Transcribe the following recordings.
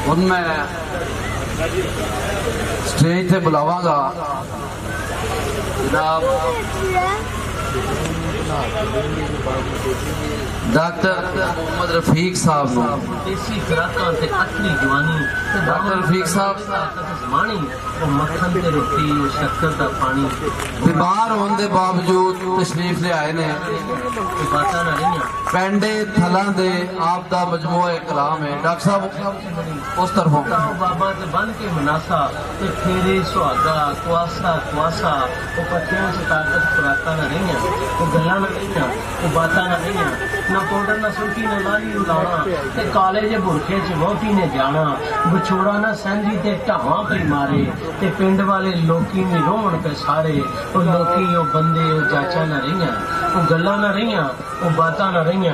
ਹੁਣ मैं स्टेज से बुलावांगा जनाब डॉक्टर मोहम्मद रफीक साहब डॉक्टर रफीक साहब बीमार होने के बावजूद तशरीफ ले आए ने पेंडे थला दे आप दा मजमूआ कलाम है डॉक्टर साहब उस तरफों बाबा ते बन के मनासा ते फेरे सुहागा कुआसा कुआसा वो पत्तियों से ताकत खुराका ना रही वो गल्ला ना रही वो बाता ना रही ना पाउडर ना सुल्की ने लाली लाना ते काले जे बुरखे च वोटी ने जाना विछोड़ा ना संजी ते ढावा पे मारे ते पिंड वाले लोकी ने रोण पे सारे वो लोकी वो बंदे वो चाचा ना रही वो गल्ला ना रही वो बाता ना रही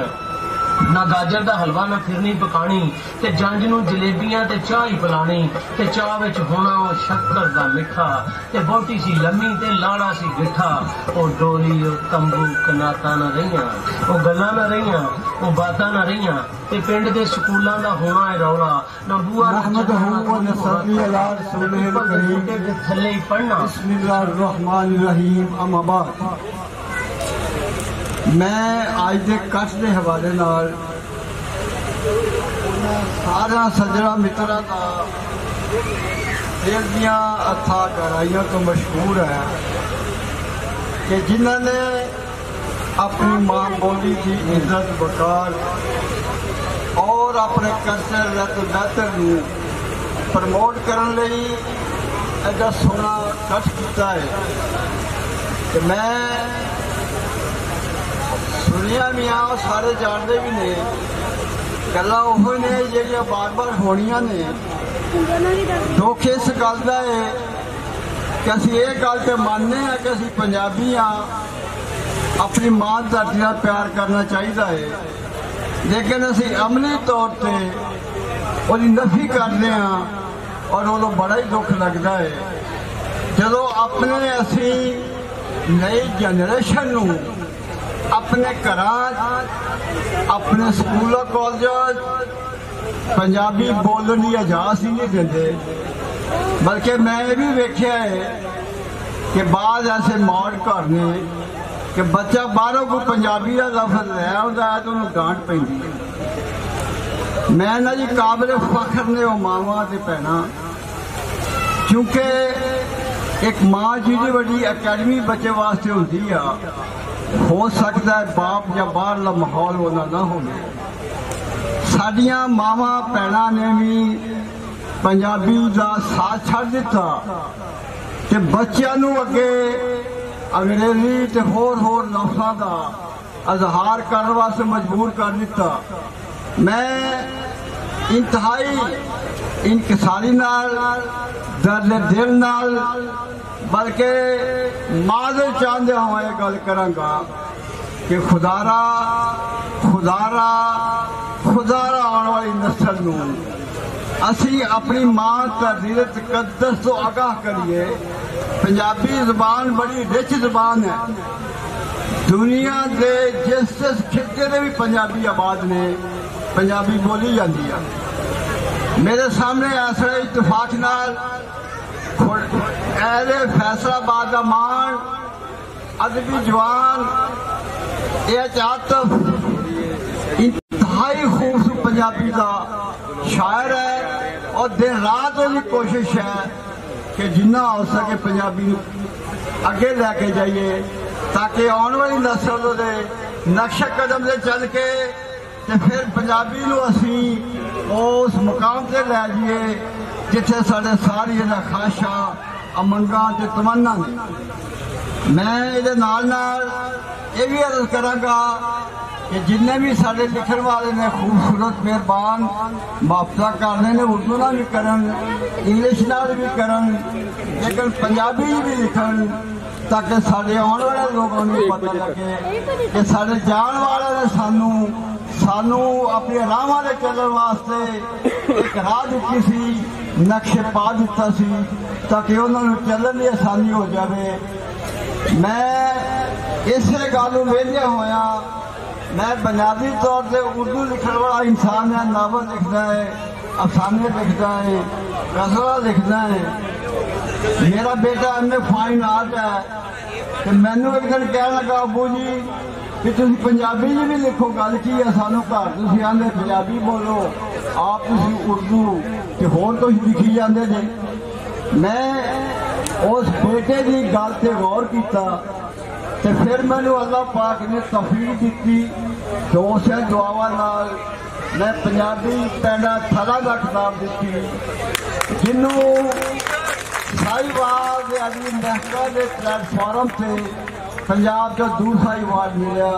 ना गाजर का हलवा ना फिरनी पकानी ते जंज नू जलेबियां ते चाह ही पिलानी ते चाह विच होना वो शक्कर दा मिठा ते बोटी सी लम्मी ते लाड़ा सी गिठा वो डोली वो तंबू कनाता ना रहियां वो गल्लां ना रहियां वो बातां ना रहियां ते पिंड दे स्कूलां दा होना है रौला ना बुआ रहमतहू व नसल्ली अला रसूलिल करीम थल्ले ही पढ़ना बिस्मिल्लाहिर रहमानिर रहीम अम्मा बाद मैं आज के कट के हवाले नाल सारा सज्जणा मित्रा का दिल दियां अथा गहराइयों तो मशहूर है कि जिन्होंने अपनी मां बोली की इज्जत वकार और अपने कल्चर बेहतर प्रमोट करने लई एडा सोहना कट किया है कि मैं सुनिया भी आ सारे जानते भी ने गल्लां ओह ने जिहड़ियां बार बार होनियां ने दुख इस गल दा है कि असीं ये गल ते मानने हैं कि असीं पंजाबी हाँ अपनी मां धरती नाल प्यार करना चाहिए है लेकिन असीं अमली तौर पर उसकी नफी करते हैं और उदों बड़ा ही दुख लगता है जदों अपने असीं नई जनरेशन नूं अपने घर अपने स्कूलों कॉलेज पंजाबी बोलने की इजाजत ही नहीं देते बल्कि मैं ये भी वेख्या है कि बाद ऐसे मॉड घर ने कि बच्चा बाहरों को पंजाबी का लफ्ज लै आता है तो उन्हें डांट पैंदी मैं ना जी काबिल फखर ने वो मावां ते भैणां क्योंकि एक मां जिहड़ी वड्डी अकैडमी बच्चे वास्ते होंदी आ हो सकता है बाप या बाहरला माहौल होना ना हो साडियां मावां भैणां ने भी पंजाबी का साथ छड़ दिता ते बच्चों नूं अगे अंग्रेजी ते होर लफ्ज़ां का इजहार करने वास्ते मजबूर कर दिता मैं इंतहाई इनकसारी नाल दर्द दिल नाल बल्कि माजर चाहते हुए गल करांगा कि खुदारा खुदारा खुदारा आने वाली नस्ल नूं असी अपनी मां धरती दे तकद्दस तो आगाह करिए पंजाबी जबान बड़ी रिच जबान है दुनिया के जिस खिते में भी पंजाबी आबाद ने पंजाबी बोली जाती है मेरे सामने ऐसा इतफाक नाल फैसलाबाद का मान अदबी जवान आतफ इंतहाई खूबसूरत पंजाबी का शायर है और दिन रात उसकी कोशिश है कि जिन्ना हो सके पंजाबी अगे लैके जाइए ताकि आने वाली नस्ल के नक्शे कदम से चल के ते फिर पंजाबी नूं असी उस मुकाम से लै जाइए जिथे साढ़े सारी ख्वाहिशां अमंगां ते तमन्ना ने मैं ये नाल ये भी अर्ज करांगा कि जिन्ने भी साढ़े लिखण वाले ने खूबसूरत मेहरबान मुआवजा करने ने उर्दू ना भी करन इंग्लिश नाल भी करन लेकिन पंजाबी भी लिखन ताकि साढ़े आने वाले लोगों को पता लगे कि साढ़े जान वाले ने सानू अपने राहां दे चलण वास्ते एक राह दित्ती सी नक्शे पा दिता सी ताकि उन्होंने चलने की आसानी हो जाए मैं इसे गल वेलिया होया मैं बुनियादी तौर पर उर्दू लिखने वाला इंसान है नावल लिखना है अफसाने लिखता है, गज़लां लिखता है। मेरा बेटा MA फाइन आर्ट है तो मैनू एक दिन कह लगा अबू जी कि तुम पंजाबी भी लिखो, गल की है सानू घर तुसीं आंदे पंजाबी बोलो, आप तुसीं उर्दू ते होर कुछ लिखी जांदे जे। मैं उस बेटे की गल से गौर किया तो फिर मैनू अल्लाह पाक ने तौफीक दी तो उस दुआवां नाल मैं पंजाबी पैंडा थला का किताब दी जिन्हों साहिवाल के अली महका के प्लेटफॉर्म से पंजाब का दूसरा अवार्ड मिला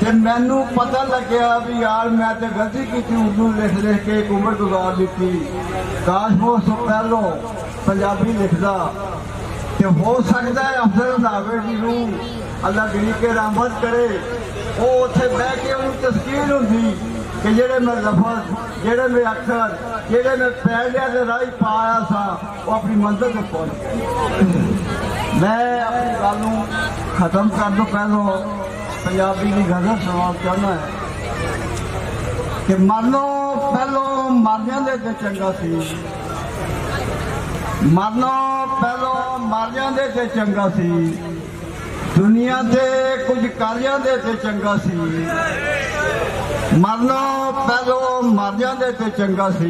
तो मैनू पता लग्या भी यार मैं तो गलती की उर्दू लिख के एक उम्र गुजार दी। काश वो उस तो पहलों पंजाबी लिखदा तो हो सकता है अफसर रंधावे जी नूं अल्लाह गरीब के रहमत करे वो उत्थे बह के उन्हें तस्कीर होंदी कि जेड़े मैं लफज जेड़े मैं अक्षर जेड़े मैं पैलिया के राही पाया सा वो अपनी मंजिल तक पहुंच। मैं अपनी गल नूं खत्म कर दो पहलों पंजाबी की गजल सुनाना चाहना है कि मरनो पहलों मर जांदे ते चंगा सी, मरनो पहलों मर जांदे ते चंगा सी, दुनिया ते कुछ कर जांदे ते चंगा सी। मरनो पहलों मर जांदे ते चंगा सी,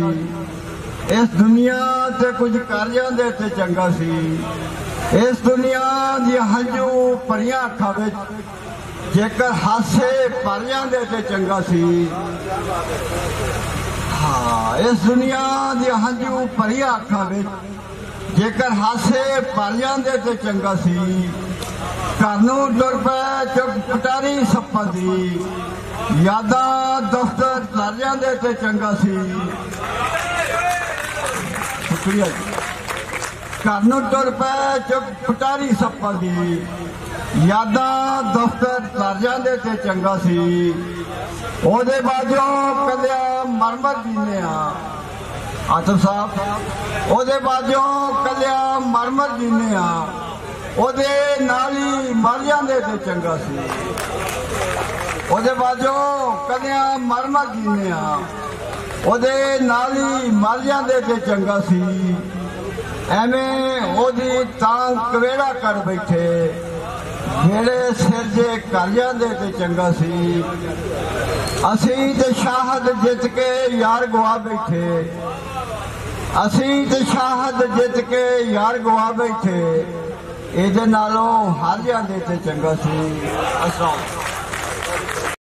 इस दुनिया ते कुछ कर जांदे ते चंगा सी। इस दुनिया दी हंझू भरियां अखां विच जेकर हासे भर जांदे ते चंगा सी। हाँ, इस दुनिया दी हंझू भरियां अखां विच जेकर हासे भर जांदे ते चंगा सी। घर नूं टुर पै चुप पटारी सप्पां दी, यादां दफ्तर तर जांदे ते चंगा सी। शुक्रिया जी। घर नूं टुर पै चुप पटारी सप्पां दी, यादां दफ्तर तर जांदे ते चंगा सी। ओदे बाजों कलिया मरमर जीने आतफ साहब, ओदे बाजों कलिया मरमर जीने ओदे नाली मर जांदे ते चंगा सी। ओदे बाजों कलिया मरमर जीने ओदे नाली मर जांदे ते चंगा सी। एवें ओदी तांग कवेड़ा कर बैठे मेरे सिर जे कर जांदे ते चंगा सी। असी ते शाहद जित के यार गवा बैठे, असी ते शाहद जित के यार गवा बैठे, इहदे नालों हार जांदे ते चंगा सी। अस्सलाम।